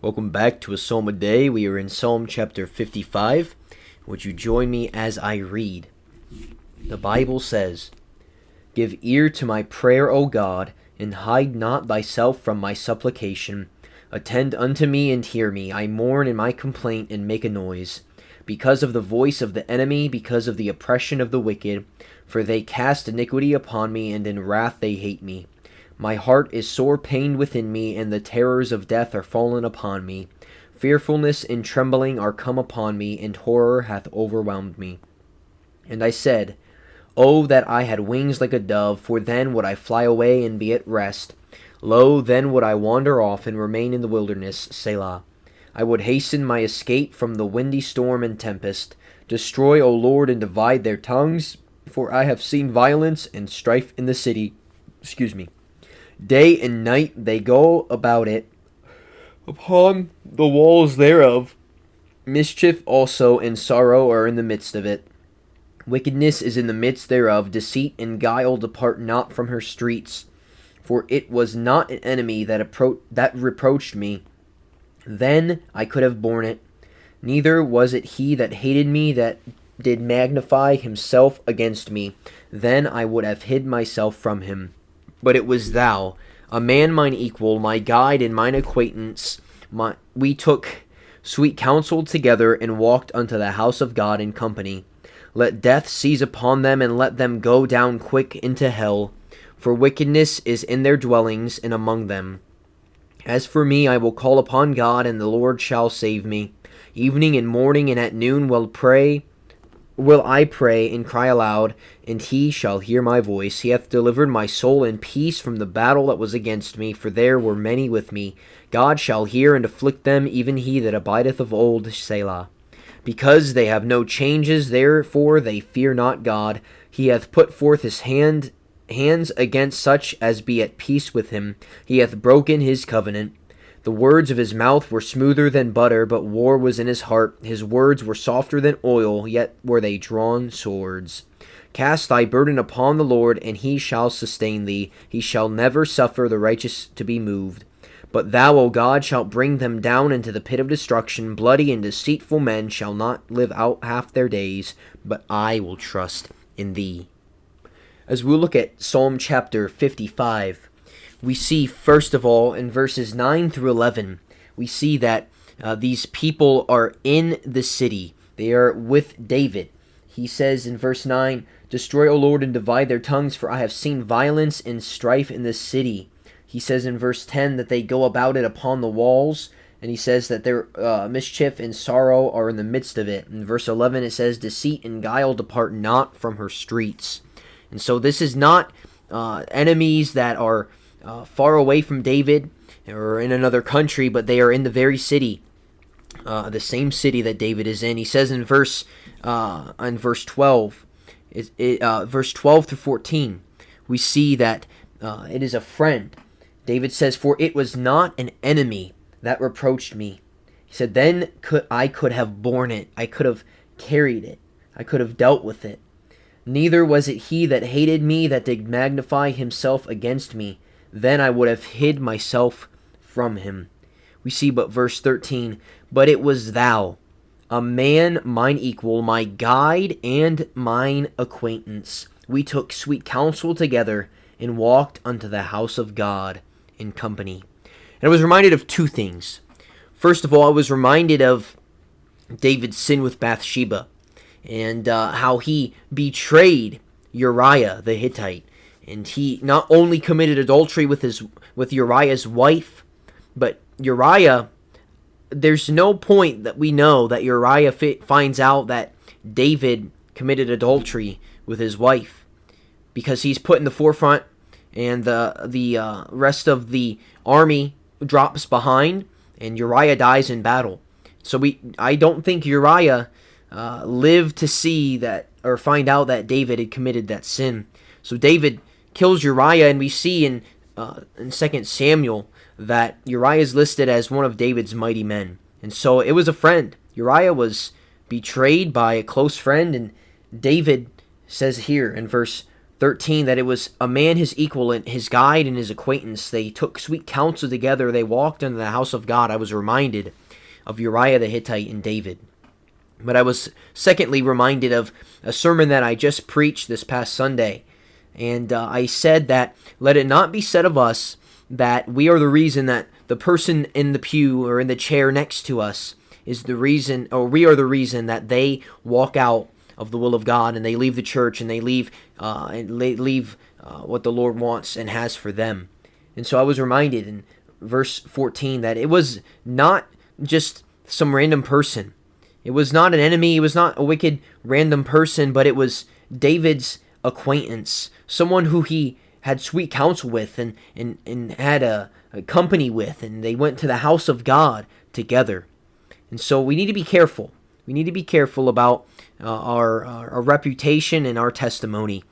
Welcome back to a Psalm a Day. We are in Psalm chapter 55. Would you join me as I read? The Bible says, "Give ear to my prayer, O God, and hide not thyself from my supplication. Attend unto me and hear me. I mourn in my complaint and make a noise, because of the voice of the enemy, because of the oppression of the wicked. For they cast iniquity upon me, and in wrath they hate me. My heart is sore pained within me, and the terrors of death are fallen upon me. Fearfulness and trembling are come upon me, and horror hath overwhelmed me. And I said, Oh, that I had wings like a dove, for then would I fly away and be at rest. Lo, then would I wander off and remain in the wilderness, Selah. I would hasten my escape from the windy storm and tempest. Destroy, O Lord, and divide their tongues, for I have seen violence and strife in the city. Day and night they go about it, upon the walls thereof. Mischief also and sorrow are in the midst of it. Wickedness is in the midst thereof. Deceit and guile depart not from her streets. For it was not an enemy that reproached me. Then I could have borne it. Neither was it he that hated me that did magnify himself against me. Then I would have hid myself from him. But it was thou, a man mine equal, my guide and mine acquaintance. We took sweet counsel together, and walked unto the house of God in company. Let death seize upon them, and let them go down quick into hell. For wickedness is in their dwellings, and among them. As for me, I will call upon God, and the Lord shall save me. Evening and morning and at noon will I pray and cry aloud, and he shall hear my voice. He hath delivered my soul in peace from the battle that was against me, for there were many with me. God shall hear and afflict them, even he that abideth of old, Selah. Because they have no changes, therefore they fear not God. He hath put forth his hands against such as be at peace with him. He hath broken his covenant. The words of his mouth were smoother than butter, but war was in his heart. His words were softer than oil, yet were they drawn swords. Cast thy burden upon the Lord, and he shall sustain thee. He shall never suffer the righteous to be moved. But thou, O God, shalt bring them down into the pit of destruction. Bloody and deceitful men shall not live out half their days, but I will trust in thee." As we look at Psalm chapter 55, we see, first of all, in verses 9 through 11, we see that these people are in the city. They are with David. He says in verse 9, "Destroy, O Lord, and divide their tongues, for I have seen violence and strife in the city." He says in verse 10 that they go about it upon the walls, and he says that their mischief and sorrow are in the midst of it. In verse 11 it says, "Deceit and guile depart not from her streets." And so this is not enemies that are far away from David or in another country, but they are in the very city, the same city that David is in. He says in verse 12, verse 12 through 14, we see that it is a friend. David says, "For it was not an enemy that reproached me." He said, "Then I could have borne it. I could have carried it. I could have dealt with it. Neither was it he that hated me that did magnify himself against me. Then I would have hid myself from him." We see but verse 13, "But it was thou, a man mine equal, my guide and mine acquaintance. We took sweet counsel together, and walked unto the house of God in company." And I was reminded of two things. First of all, I was reminded of David's sin with Bathsheba, and how he betrayed Uriah the Hittite. And he not only committed adultery with Uriah's wife, but Uriah, there's no point that we know that Uriah finds out that David committed adultery with his wife, because he's put in the forefront, and the rest of the army drops behind, and Uriah dies in battle. So I don't think Uriah lived to see that or find out that David had committed that sin. So David kills Uriah, and we see in 2 Samuel that Uriah is listed as one of David's mighty men. And so it was a friend. Uriah was betrayed by a close friend, and David says here in verse 13, that it was a man his equal and his guide and his acquaintance. They took sweet counsel together. They walked into the house of God. I was reminded of Uriah the Hittite and David. But I was secondly reminded of a sermon that I just preached this past Sunday. And I said that let it not be said of us that we are the reason that the person in the pew or in the chair next to us is the reason, or we are the reason that they walk out of the will of God and they leave the church and they leave what the Lord wants and has for them. And so I was reminded in verse 14 that it was not just some random person. It was not an enemy. It was not a wicked random person, but it was David's acquaintance, someone who he had sweet counsel with and had a company with, and they went to the house of God together. And so we need to be careful. We need to be careful about our reputation and our testimony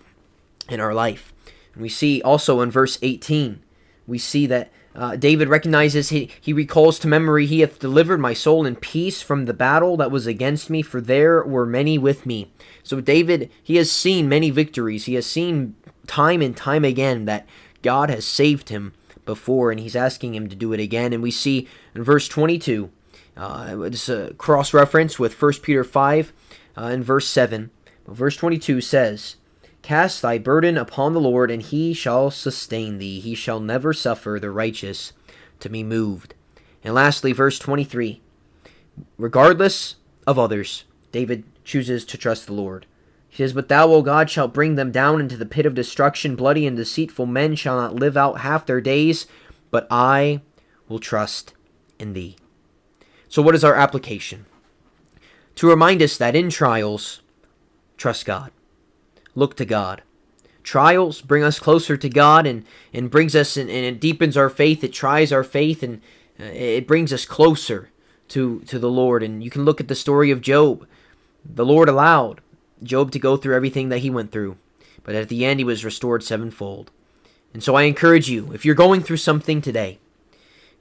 in our life. And we see also in verse 18, we see that David recognizes, he recalls to memory, he hath delivered my soul in peace from the battle that was against me, for there were many with me. So David, he has seen many victories. He has seen time and time again that God has saved him before, and he's asking him to do it again. And we see in verse 22, it's a cross-reference with 1 Peter 5 in verse 7. Verse 22 says, Cast thy burden upon the Lord, and he shall sustain thee. He shall never suffer the righteous to be moved. And lastly, verse 23. Regardless of others, David chooses to trust the Lord. He says, But thou, O God, shalt bring them down into the pit of destruction. Bloody and deceitful men shall not live out half their days, but I will trust in thee. So what is our application? To remind us that in trials, trust God. Look to God. Trials bring us closer to God and brings us, and it deepens our faith. It tries our faith, and it brings us closer to the Lord. And you can look at the story of Job. The Lord allowed Job to go through everything that he went through, but at the end he was restored sevenfold. And so I encourage you, if you're going through something today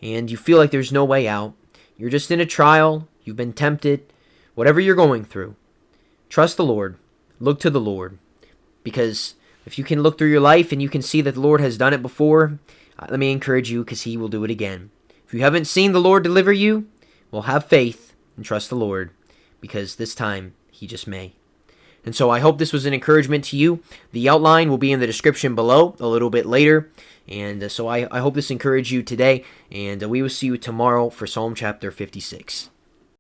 and you feel like there's no way out, you're just in a trial, you've been tempted, whatever you're going through, trust the Lord, look to the Lord, because if you can look through your life and you can see that the Lord has done it before, let me encourage you, because he will do it again. If you haven't seen the Lord deliver you, well, have faith and trust the Lord, because this time he just may. And so I hope this was an encouragement to you. The outline will be in the description below a little bit later. And so I hope this encouraged you today. And we will see you tomorrow for Psalm chapter 56.